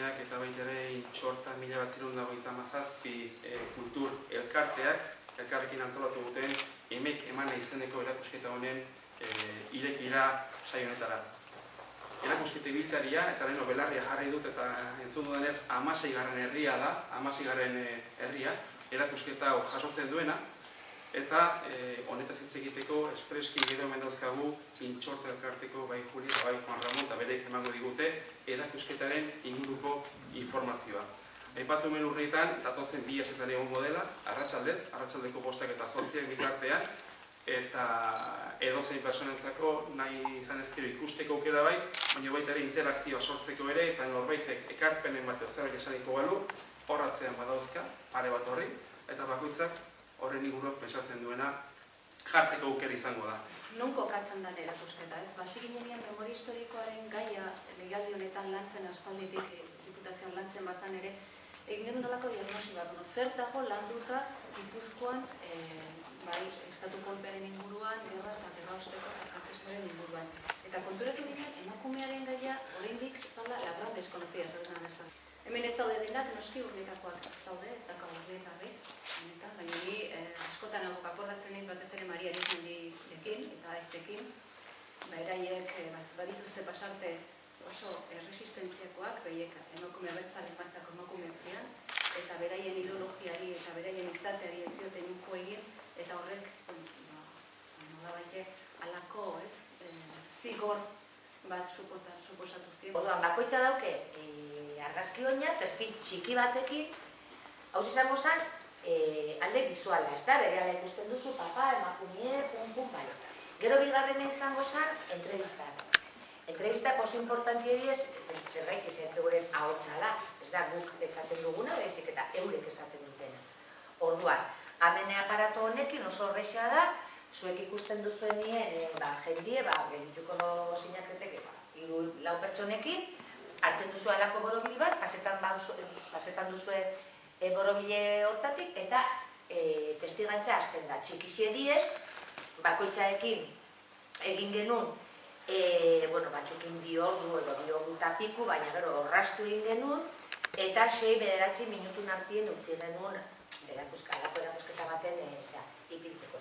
erakundeak eta baita ere Intxorta 1957 kultur elkarteak elkarrekin antolatu duten emek emana izeneko erakusketa honen irekira saio honetara. Erakusketa ibiltaria eta leheno belarria jarri dut eta entzun dudanez 16. herria da, 16. herria, erakusketa hau jasotzen duena, eta honetaz hitz egiteko espreski gero hemen dauzkagu Intxorta elkarteko bai Juli eta bai Juan Ramon eta bereik emango digute erakusketaren inguruko informazioa. Aipatu hemen urreetan, datozen 2 asetan egongo dela, arratsaldez, arratsaldeko 5 eta 8 bitartean, eta edozein personentzako nahi izan ezkero ikusteko aukera bai, baina baita ere interakzioa sortzeko ere, eta norbaitek ekarpenen bateo zerbait esaniko balu, horratzean badauzka, pare bat horri, eta bakoitzak horren inguruak pensatzen duena jartzeko aukera izango da. Non kokatzen den erakusketa, ez? Basiginean memoria historikoaren gaia lehialdi honetan lantzen aspalditik diputazioan lantzen bazan ere, egin genuen nolako diagnosi bat, zer dago landuta Gipuzkoan estatu kolpearen inguruan, gerra eta gerrausteko eta frankismoaren inguruan. Eta konturatu ginen, emakumearen gaia oraindik zala la gran desconocida, zaudetan bezala. Hemen ez daude denak, noski urnetakoak zaude, ez dakau urnetarri, baina ni askotan akordatzen naiz batez ere Maria Arizmendirekin eta eztekin, eraiek badituzte pasarte oso resistentziakoak, behiek emakume abertzaren batzako emakumeatzean, eta beraien ideologiari eta beraien izateari ez zioten uko egin, eta horrek, nolabait halako, zigor bat suposatu ziren. Orduan, bakoitza dauke argazki oina, perfil txiki batekin, hau izango zen, alde bizuala, ez da? Berehala ikusten duzu, papa, emakumie, pum, baina. Gero bigarrena izango zen, entrevista. Entrevistak oso importanti ediez, zerbait izan euren ahotsala, ez da guk esaten duguna, bezik eta eurek esaten dutena. Orduan, amene aparato honekin oso horrexea da, zuek ikusten duzuen nien, jendie, geldituko sinaketeke, 3-4 pertsonekin, hartzen duzu alako borobil bat, pasetan duzue borobile hortatik, eta testigantza hasten da. Txikixe diez, bakoitzaekin egin genuen, batzukin 2 ordu edo 2 ordu eta piku, baina gero orrastu egin genuen, eta 6-9 minutun artien utzi genuen alako erakusketa baten ipiltzeko.